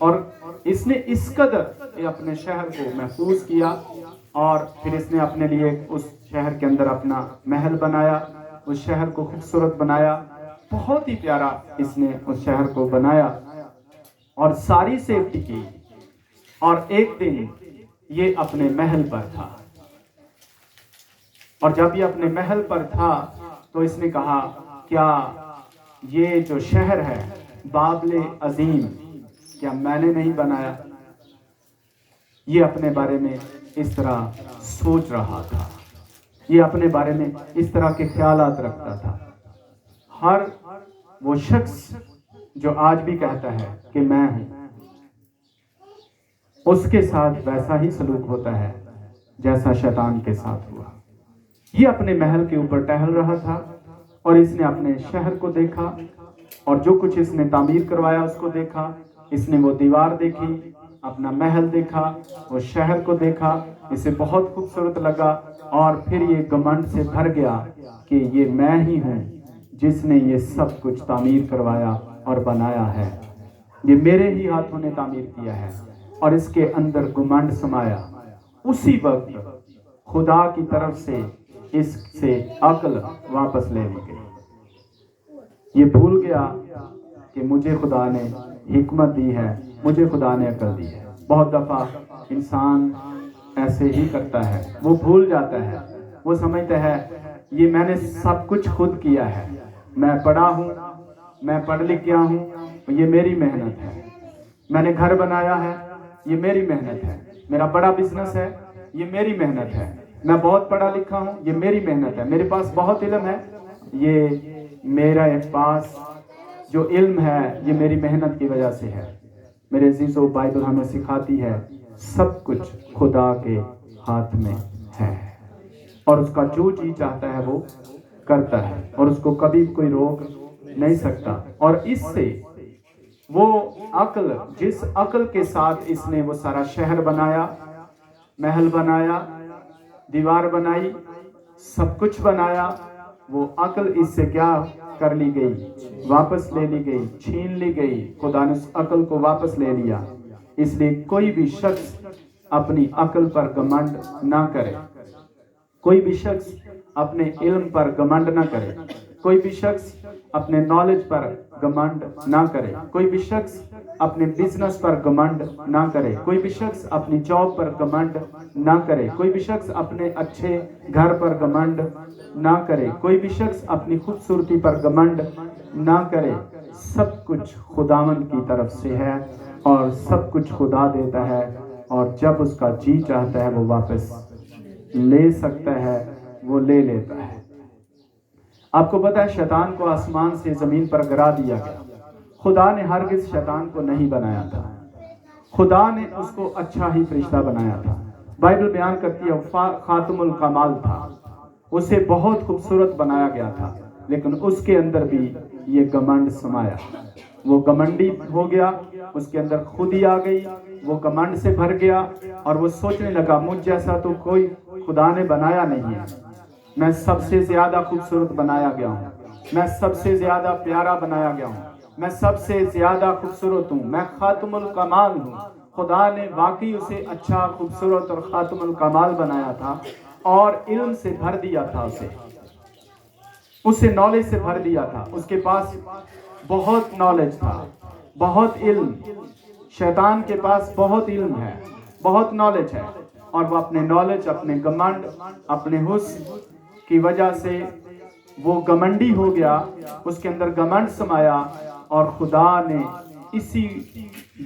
اور اس نے اس قدر اپنے شہر کو محفوظ کیا، اور پھر اس نے اپنے لیے اس شہر کے اندر اپنا محل بنایا، اس شہر کو خوبصورت بنایا، بہت ہی پیارا اس نے اس شہر کو بنایا اور ساری سیفٹی کی۔ اور ایک دن یہ اپنے محل پر تھا، اور جب یہ اپنے محل پر تھا تو اس نے کہا کیا یہ جو شہر ہے بابل عظیم کیا میں نے نہیں بنایا؟ یہ اپنے بارے میں اس طرح سوچ رہا تھا، یہ اپنے بارے میں اس طرح کے خیالات رکھتا تھا۔ ہر وہ شخص جو آج بھی کہتا ہے کہ میں ہوں، اس کے ساتھ ویسا ہی سلوک ہوتا ہے جیسا شیطان کے ساتھ ہوا۔ یہ اپنے محل کے اوپر ٹہل رہا تھا اور اس نے اپنے شہر کو دیکھا، اور جو کچھ اس نے تعمیر کروایا اس کو دیکھا۔ اس نے وہ دیوار دیکھی، اپنا محل دیکھا، وہ شہر کو دیکھا، اسے بہت خوبصورت لگا، اور پھر یہ گھمنڈ سے بھر گیا کہ یہ میں ہی ہوں جس نے یہ سب کچھ تعمیر کروایا اور بنایا ہے، یہ میرے ہی ہاتھوں نے تعمیر کیا ہے، اور اس کے اندر گھمنڈ سمایا۔ اسی وقت خدا کی طرف سے اس سے عقل واپس لے لی گئی۔ یہ بھول گیا کہ مجھے خدا نے حکمت دی ہے، مجھے خدا نے عقل دی ہے۔ بہت دفعہ انسان ایسے ہی کرتا ہے، وہ بھول جاتا ہے، وہ سمجھتا ہے یہ میں نے سب کچھ خود کیا ہے، میں پڑھا ہوں، میں پڑھ لکھ گیا ہوں، یہ میری محنت ہے، میں نے گھر بنایا ہے، یہ میری محنت ہے، میرا بڑا بزنس ہے، یہ میری محنت ہے، میں بہت پڑھا لکھا ہوں، یہ میری محنت ہے، میرے پاس بہت علم ہے، یہ میرا پاس جو علم ہے یہ میری محنت کی وجہ سے ہے۔ میرے عزیزو، بائبل ہمیں سکھاتی ہے سب کچھ خدا کے ہاتھ میں ہے، اور اس کا جو جی چاہتا ہے وہ کرتا ہے، اور اس کو کبھی کوئی روک نہیں سکتا۔ اور اس سے وہ عقل، جس عقل کے ساتھ اس نے وہ سارا شہر بنایا، محل بنایا، دیوار بنائی، سب کچھ بنایا، وہ عقل اس سے کیا کر لی گئی؟ واپس لے لی گئی، چھین لی گئی۔ خدا نے اس عقل کو واپس لے لیا۔ اس لیے کوئی بھی شخص اپنی عقل پر گھمنڈ نہ کرے، کوئی بھی شخص اپنے علم پر گھمنڈ نہ کرے، کوئی بھی شخص اپنے نالج پر گھمنڈ نہ کرے، کوئی بھی شخص اپنے بزنس پر گھمنڈ نہ کرے، کوئی بھی شخص اپنی جاب پر گھمنڈ نہ کرے، کوئی بھی شخص اپنے اچھے گھر پر گھمنڈ نہ کرے، کوئی بھی شخص اپنی خوبصورتی پر گھمنڈ نہ کرے۔ سب کچھ خداوند کی طرف سے ہے، اور سب کچھ خدا دیتا ہے، اور جب اس کا جی چاہتا ہے وہ واپس لے سکتا ہے، وہ لے لیتا ہے۔ آپ کو پتا ہے شیطان کو آسمان سے زمین پر گرا دیا گیا۔ خدا نے ہرگز شیطان کو نہیں بنایا تھا، خدا نے اس کو اچھا ہی فرشتہ بنایا تھا۔ بائبل بیان کرتی ہے خاتم الکمال تھا، اسے بہت خوبصورت بنایا گیا تھا، لیکن اس کے اندر بھی یہ گھمنڈ سمایا۔ وہ گھمنڈی ہو گیا، اس کے اندر خودی آ گئی، وہ گھمنڈ سے بھر گیا، اور وہ سوچنے لگا مجھ جیسا تو کوئی خدا نے بنایا نہیں ہے، میں سب سے زیادہ خوبصورت بنایا گیا ہوں، میں سب سے زیادہ پیارا بنایا گیا ہوں، میں سب سے زیادہ خوبصورت ہوں، میں خاتم الکمال ہوں۔ خدا نے واقعی اسے اچھا، خوبصورت اور خاتم الکمال بنایا تھا، اور علم سے بھر دیا تھا، اسے نالج سے بھر دیا تھا۔ اس کے پاس بہت نالج تھا، بہت علم۔ شیطان کے پاس بہت علم ہے، بہت نالج ہے، اور وہ اپنے نالج، اپنے گھمنڈ، اپنے حسن کی وجہ سے وہ گھمنڈی ہو گیا، اس کے اندر گھمنڈ سمایا، اور خدا نے اسی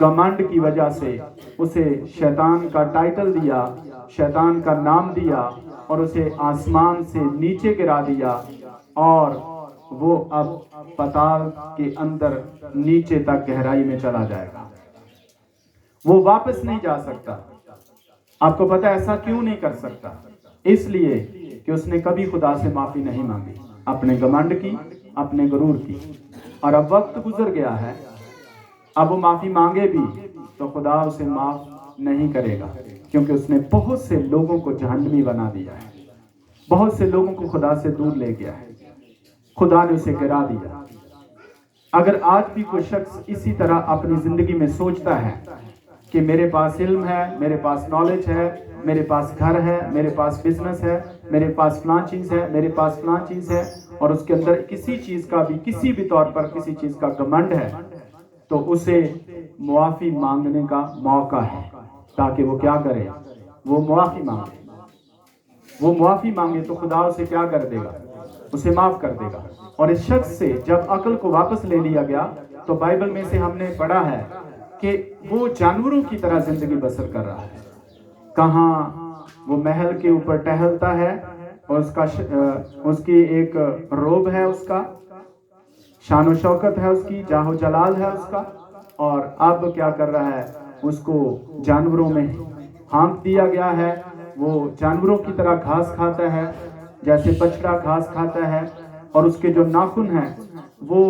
گھمنڈ کی وجہ سے اسے شیطان کا ٹائٹل دیا، شیطان کا نام دیا، اور اسے آسمان سے نیچے گرا دیا، اور وہ اب پتال کے اندر نیچے تک گہرائی میں چلا جائے گا، وہ واپس نہیں جا سکتا۔ آپ کو پتا ایسا کیوں نہیں کر سکتا؟ اس لیے کہ اس نے کبھی خدا سے معافی نہیں مانگی، اپنے گھمنڈ کی، اپنے غرور کی، اور اب وقت گزر گیا ہے، اب وہ معافی مانگے بھی تو خدا اسے معاف نہیں کرے گا، کیونکہ اس نے بہت سے لوگوں کو جہنمی بنا دیا ہے، بہت سے لوگوں کو خدا سے دور لے گیا ہے، خدا نے اسے گرا دیا۔ اگر آج بھی کوئی شخص اسی طرح اپنی زندگی میں سوچتا ہے کہ میرے پاس علم ہے، میرے پاس نالج ہے، میرے پاس گھر ہے، میرے پاس بزنس ہے، میرے پاس فلاں چیز ہے، میرے پاس فلاں چیز ہے، اور اس کے اندر کسی چیز کا بھی کسی بھی طور پر کسی چیز کا گھمنڈ ہے، تو اسے معافی مانگنے کا موقع ہے، تاکہ وہ کیا کرے؟ وہ معافی مانگے۔ وہ معافی مانگے تو خدا اسے کیا کر دے گا؟ اسے معاف کر دے گا۔ اور اس شخص سے جب عقل کو واپس لے لیا گیا تو بائبل میں سے ہم نے پڑھا ہے کہ وہ جانوروں کی طرح زندگی بسر کر رہا ہے۔ کہاں وہ محل کے اوپر ٹہلتا ہے، اور اس کی ایک روب ہے، اس کا شان و شوکت ہے، اس کی جاہ و جلال ہے اس کا، اور اب کیا کر رہا ہے؟ اس کو جانوروں میں ہانک دیا گیا ہے۔ وہ جانوروں کی طرح گھاس کھاتا ہے، جیسے بچڑا گھاس کھاتا ہے، اور اس کے جو ناخن ہیں وہ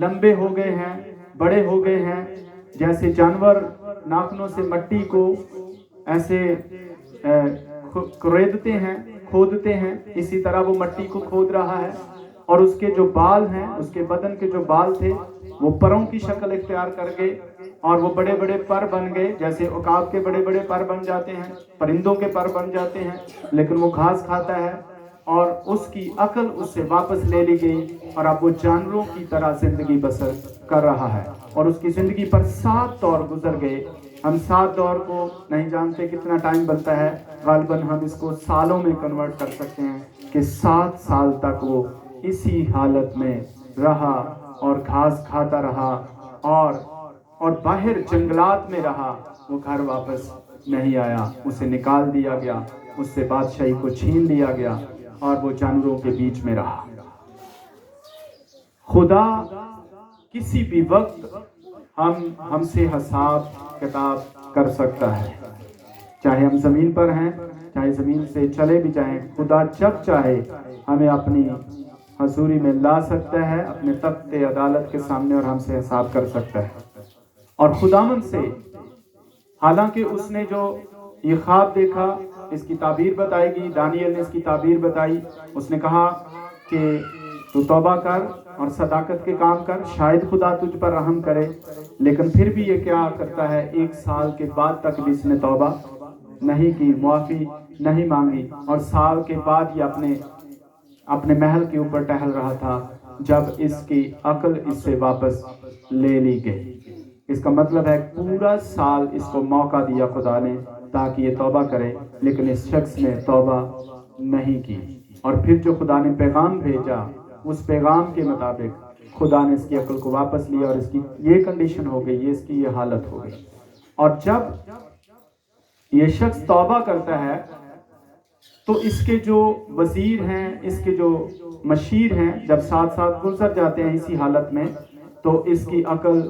لمبے ہو گئے ہیں، بڑے ہو گئے ہیں، جیسے جانور ناخنوں سے مٹی کو ایسے کریدتے ہیں، کھودتے ہیں، اسی طرح وہ مٹی کو کھود رہا ہے۔ اور اس کے جو بال ہیں، اس کے بدن کے جو بال تھے وہ پروں کی شکل اختیار کر گئے، اور وہ بڑے بڑے پر بن گئے، جیسے عقاب کے بڑے بڑے پر بن جاتے ہیں، پرندوں کے پر بن جاتے ہیں، لیکن وہ گھاس کھاتا ہے۔ اور اس کی عقل اس سے واپس لے لی گئی، اور اب وہ جانوروں کی طرح زندگی بسر کر رہا ہے، اور اس کی زندگی پر 7 دور گزر گئے۔ ہم 7 دور کو نہیں جانتے کتنا ٹائم بنتا ہے، غالباً ہم اس کو سالوں میں کنورٹ کر سکتے ہیں کہ 7 سال تک وہ اسی حالت میں رہا اور گھاس کھاتا رہا، اور باہر جنگلات میں رہا۔ وہ گھر واپس نہیں آیا، اسے نکال دیا گیا، اس سے بادشاہی کو چھین لیا گیا، اور وہ جانوروں کے بیچ میں رہا۔ خدا کسی بھی وقت ہم سے حساب کتاب کر سکتا ہے، چاہے ہم زمین پر ہیں، چاہے زمین سے چلے بھی جائیں، خدا جب چاہے ہمیں اپنی حضوری میں لا سکتا ہے، اپنے تخت عدالت کے سامنے، اور ہم سے حساب کر سکتا ہے۔ اور خداوند سے، حالانکہ اس نے جو یہ خواب دیکھا، اس کی تعبیر بتائی گئی، دانیل نے اس کی تعبیر بتائی، اس نے کہا کہ تو توبہ کر اور صداقت کے کام کر، شاید خدا تجھ پر رحم کرے۔ لیکن پھر بھی یہ کیا کرتا ہے؟ 1 سال کے بعد تک بھی اس نے توبہ نہیں کی، معافی نہیں مانگی، اور سال کے بعد یہ اپنے محل کے اوپر ٹہل رہا تھا جب اس کی عقل اس سے واپس لے لی گئی۔ اس کا مطلب ہے پورا سال اس کو موقع دیا خدا نے تاکہ یہ توبہ کرے، لیکن اس شخص نے توبہ نہیں کی۔ اور پھر جو خدا نے پیغام بھیجا، اس پیغام کے مطابق خدا نے اس کی عقل کو واپس لیا، اور اس کی یہ کنڈیشن ہو گئی، اس کی یہ حالت ہو گئی۔ اور جب یہ شخص توبہ کرتا ہے تو اس کے جو وزیر ہیں، اس کے جو مشیر ہیں، جب 7 سال گزر جاتے ہیں اسی حالت میں، تو اس کی عقل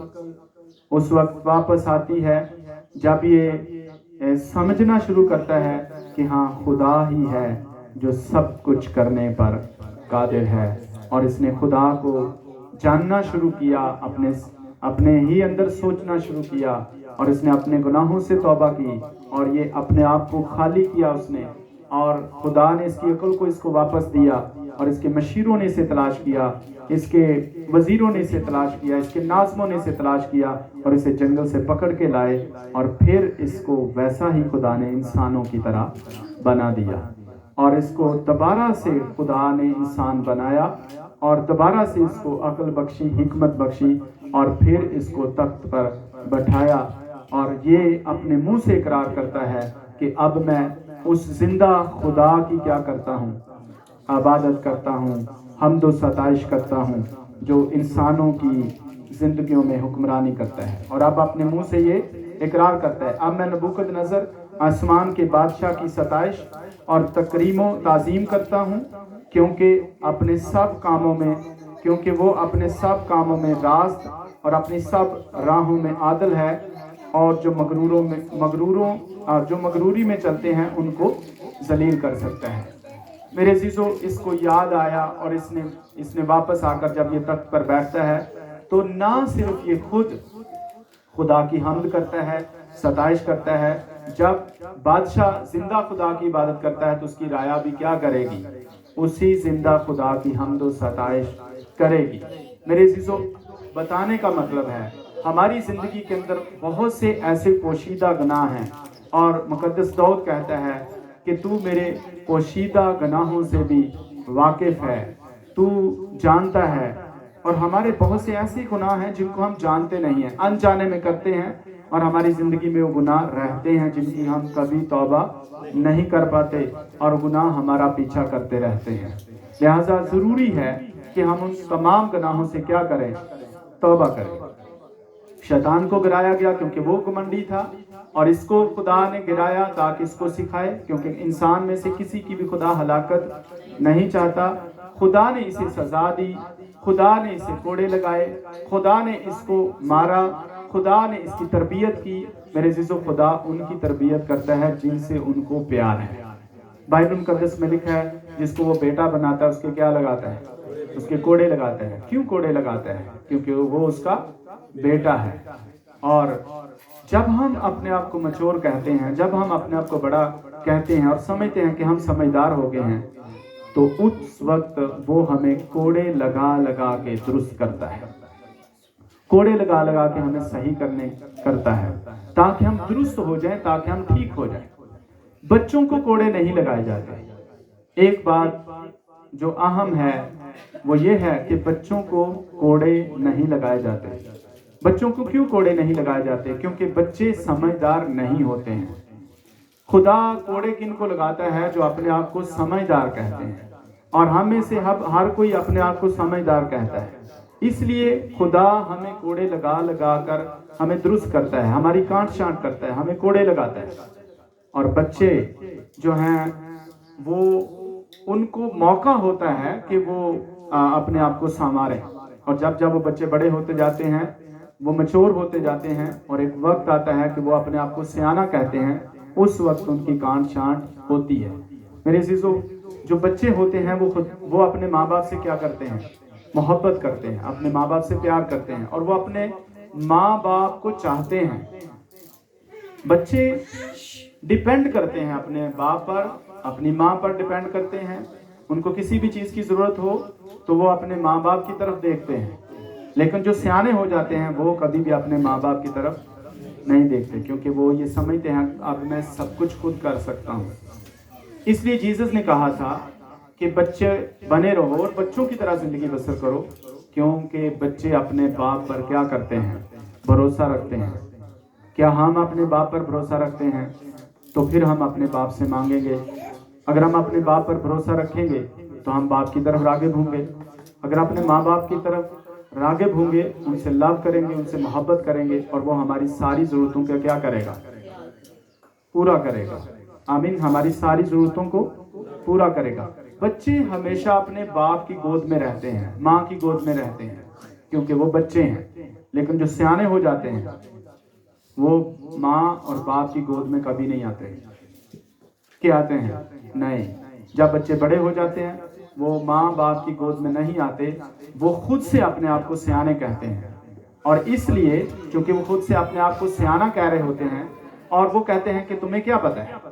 اس وقت واپس آتی ہے جب یہ سمجھنا شروع کرتا ہے کہ ہاں خدا ہی ہے جو سب کچھ کرنے پر قادر ہے۔ اور اس نے خدا کو جاننا شروع کیا، اپنے ہی اندر سوچنا شروع کیا، اور اس نے اپنے گناہوں سے توبہ کی، اور یہ اپنے آپ کو خالی کیا اس نے، اور خدا نے اس کی عقل کو اس کو واپس دیا، اور اس کے مشیروں نے اسے تلاش کیا، اس کے وزیروں نے اسے تلاش کیا، اس کے ناظموں نے اسے تلاش کیا، اور اسے جنگل سے پکڑ کے لائے، اور پھر اس کو ویسا ہی خدا نے انسانوں کی طرح بنا دیا، اور اس کو دوبارہ سے خدا نے انسان بنایا، اور دوبارہ سے اس کو عقل بخشی، حکمت بخشی، اور پھر اس کو تخت پر بٹھایا، اور یہ اپنے منہ سے اقرار کرتا ہے کہ اب میں اس زندہ خدا کی کیا کرتا ہوں؟ عبادت کرتا ہوں، حمد و ستائش کرتا ہوں، جو انسانوں کی زندگیوں میں حکمرانی کرتا ہے۔ اور اب اپنے منہ سے یہ اقرار کرتا ہے، اب میں نبوکد نظر آسمان کے بادشاہ کی ستائش اور تکریم و تعظیم کرتا ہوں، کیونکہ وہ اپنے سب کاموں میں راست اور اپنی سب راہوں میں عادل ہے، اور جو مغروری میں چلتے ہیں ان کو ذلیل کر سکتا ہے۔ میرے عزیزو، اس کو یاد آیا، اور اس نے واپس آ کر جب یہ تخت پر بیٹھتا ہے تو نہ صرف یہ خود خدا کی حمد کرتا ہے، ستائش کرتا ہے، جب بادشاہ زندہ خدا کی عبادت کرتا ہے تو اس کی رعایا بھی کیا کرے گی؟ اسی زندہ خدا کی حمد و ستائش کرے گی۔ میرے عزیزو، بتانے کا مطلب ہے ہماری زندگی کے اندر بہت سے ایسے پوشیدہ گناہ ہیں، اور مقدس داؤد کہتا ہے کہ تو میرے پوشیدہ گناہوں سے بھی واقف ہے، تو جانتا ہے۔ اور ہمارے بہت سے ایسے گناہ ہیں جن کو ہم جانتے نہیں ہیں، انجانے میں کرتے ہیں، اور ہماری زندگی میں وہ گناہ رہتے ہیں جن کی ہم کبھی توبہ نہیں کر پاتے، اور گناہ ہمارا پیچھا کرتے رہتے ہیں۔ لہٰذا ضروری ہے کہ ہم ان تمام گناہوں سے کیا کریں؟ توبہ کریں۔ شیطان کو گرایا گیا کیونکہ وہ گھمنڈی تھا، اور اس کو خدا نے گرایا تاکہ اس کو سکھائے، کیونکہ انسان میں سے کسی کی بھی خدا ہلاکت نہیں چاہتا۔ خدا نے اسے سزا دی، خدا نے اسے کوڑے لگائے، خدا نے اس کو مارا، خدا نے اس کی تربیت کی۔ میرے عزیزو، خدا ان کی تربیت کرتا ہے جن سے ان کو پیار ہے۔ بائبل مقدس میں لکھا ہے جس کو وہ بیٹا بناتا ہے اس کے کیا لگاتا ہے؟ اس کے کوڑے لگاتا ہے۔ کیوں کوڑے لگاتا ہے؟ کیونکہ وہ اس کا بیٹا ہے۔ اور جب ہم اپنے آپ کو مچور کہتے ہیں، جب ہم اپنے آپ کو بڑا کہتے ہیں اور سمجھتے ہیں کہ ہم سمجھدار ہو گئے ہیں، تو اس وقت وہ ہمیں کوڑے لگا لگا کے درست کرتا ہے، کوڑے لگا لگا کے ہمیں صحیح کرتا ہے تاکہ ہم درست ہو جائیں، تاکہ ہم ٹھیک ہو جائیں۔ بچوں کو کوڑے نہیں لگائے جاتے۔ ایک بات جو اہم ہے وہ یہ ہے کہ بچوں کو کوڑے نہیں لگائے جاتے۔ بچوں کو کیوں کوڑے نہیں لگائے جاتے؟ کیونکہ بچے سمجھدار نہیں ہوتے ہیں۔ خدا کوڑے کن کو لگاتا ہے؟ جو اپنے آپ کو سمجھدار کہتے ہیں، اور ہم میں سے ہر کوئی اپنے آپ کو سمجھدار کہتا ہے۔ اس لیے خدا ہمیں کوڑے لگا لگا کر ہمیں درست کرتا ہے، ہماری کانٹ چھانٹ کرتا ہے، ہمیں کوڑے لگاتا ہے۔ اور بچے جو ہیں وہ ان کو موقع ہوتا ہے کہ وہ اپنے آپ کو سنواریں، اور جب وہ بچے بڑے ہوتے جاتے ہیں، وہ میچور ہوتے جاتے ہیں، اور ایک وقت آتا ہے کہ وہ اپنے آپ کو سیانہ کہتے ہیں، اس وقت ان کی کانٹ چھانٹ ہوتی ہے۔ میرے عزیزو، جو بچے ہوتے ہیں وہ اپنے ماں باپ سے کیا کرتے ہیں؟ محبت کرتے ہیں، اپنے ماں باپ سے پیار کرتے ہیں، اور وہ اپنے ماں باپ کو چاہتے ہیں۔ بچے ڈیپینڈ کرتے ہیں اپنے باپ پر، اپنی ماں پر ڈیپینڈ کرتے ہیں۔ ان کو کسی بھی چیز کی ضرورت ہو تو وہ اپنے ماں باپ کی طرف دیکھتے ہیں، لیکن جو سیانے ہو جاتے ہیں وہ کبھی بھی اپنے ماں باپ کی طرف نہیں دیکھتے، کیونکہ وہ یہ سمجھتے ہیں اب میں سب کچھ خود کر سکتا ہوں۔ اس لیے جیسس نے کہا تھا کہ بچے بنے رہو اور بچوں کی طرح زندگی بسر کرو، کیونکہ بچے اپنے باپ پر کیا کرتے ہیں؟ بھروسہ رکھتے ہیں۔ کیا ہم اپنے باپ پر بھروسہ رکھتے ہیں؟ تو پھر ہم اپنے باپ سے مانگیں گے۔ اگر ہم اپنے باپ پر بھروسہ رکھیں گے تو ہم باپ کی طرف راغب ہوں گے۔ اگر اپنے ماں باپ کی طرف راغب ہوں گے، ان سے لو کریں گے، ان سے محبت کریں گے، اور وہ ہماری ساری ضرورتوں کا کیا کرے گا؟ پورا کرے گا۔ آمین۔ ہماری ساری ضرورتوں کو پورا کرے گا۔ بچے ہمیشہ اپنے باپ کی گود میں رہتے ہیں، ماں کی گود میں رہتے ہیں، کیونکہ وہ بچے ہیں۔ لیکن جو سیانے ہو جاتے ہیں وہ ماں اور باپ کی گود میں کبھی نہیں آتے۔ کیا آتے ہیں؟ نہیں۔ جب بچے بڑے ہو جاتے ہیں وہ ماں باپ کی گود میں نہیں آتے، وہ خود سے اپنے آپ کو سیانے کہتے ہیں، اور اس لیے چونکہ وہ خود سے اپنے آپ کو سیانہ کہہ رہے ہوتے ہیں، اور وہ کہتے ہیں کہ تمہیں کیا پتہ ہے۔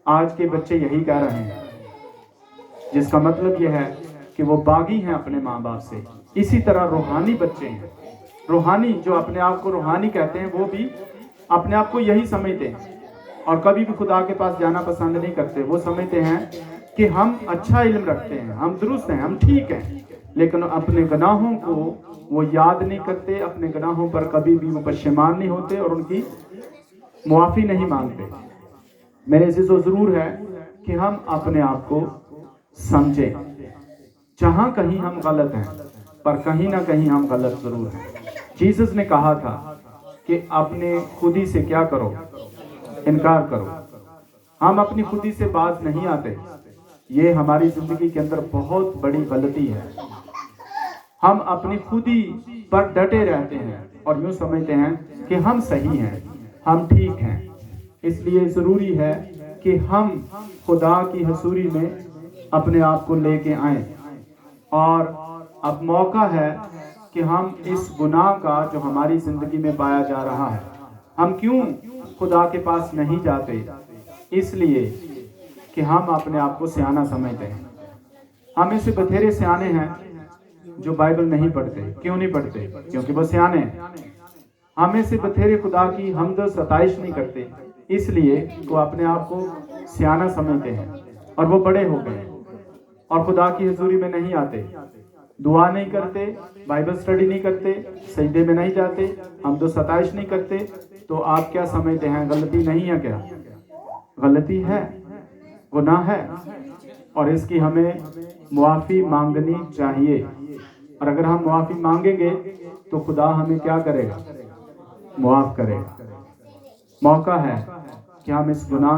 آج کے بچے یہی کہہ رہے ہیں، جس کا مطلب یہ ہے کہ وہ باغی ہیں اپنے ماں باپ سے۔ اسی طرح روحانی بچے ہیں، روحانی جو اپنے آپ کو روحانی کہتے ہیں، وہ بھی اپنے آپ کو یہی سمجھتے ہیں، اور کبھی بھی خدا کے پاس جانا پسند نہیں کرتے۔ وہ سمجھتے ہیں کہ ہم اچھا علم رکھتے ہیں، ہم درست ہیں، ہم ٹھیک ہیں، لیکن اپنے گناہوں کو وہ یاد نہیں کرتے، اپنے گناہوں پر کبھی بھی وہ پشیمان نہیں ہوتے، اور ان کی معافی نہیں مانگتے۔ میرے عزیزو، ضرور ہے کہ ہم اپنے آپ کو سمجھیں، جہاں کہیں ہم غلط ہیں، پر کہیں نہ کہیں ہم غلط ضرور ہیں۔ جیسس نے کہا تھا کہ اپنے خودی سے کیا کرو؟ انکار کرو۔ ہم اپنی خودی سے باز نہیں آتے۔ یہ ہماری زندگی کے اندر بہت بڑی غلطی ہے۔ ہم اپنی خودی پر ڈٹے رہتے ہیں اور یوں سمجھتے ہیں کہ ہم صحیح ہیں، ہم ٹھیک ہیں۔ اس لیے ضروری ہے کہ ہم خدا کی حضوری میں اپنے آپ کو لے کے آئیں، اور اب موقع ہے کہ ہم اس گناہ کا جو ہماری زندگی میں پایا جا رہا ہے، ہم کیوں خدا کے پاس نہیں جاتے؟ اس لیے کہ ہم اپنے آپ کو سیانہ سمجھتے ہیں۔ ہم میں سے بتھیرے سیانے ہیں جو بائبل نہیں پڑھتے. کیوں نہیں پڑھتے؟ کیونکہ وہ سیانے ہیں. ہمیں سے بتھیرے خدا کی حمد و ستائش نہیں کرتے، اس لیے وہ اپنے آپ کو سیانہ سمجھتے ہیں اور وہ بڑے ہو گئے اور خدا کی حضوری میں نہیں آتے، دعا نہیں کرتے، بائبل سٹڈی نہیں کرتے، سجدے میں نہیں جاتے، حمد و ستائش نہیں کرتے. تو آپ کیا سمجھتے ہیں؟ غلطی نہیں ہے کیا؟ غلطی ہے، گناہ ہے، اور اس کی ہمیں معافی مانگنی چاہیے. اور اگر ہم معافی مانگیں گے تو خدا ہمیں کیا کرے گا؟ معاف کرے گا. موقع ہے کہ ہم اس گناہ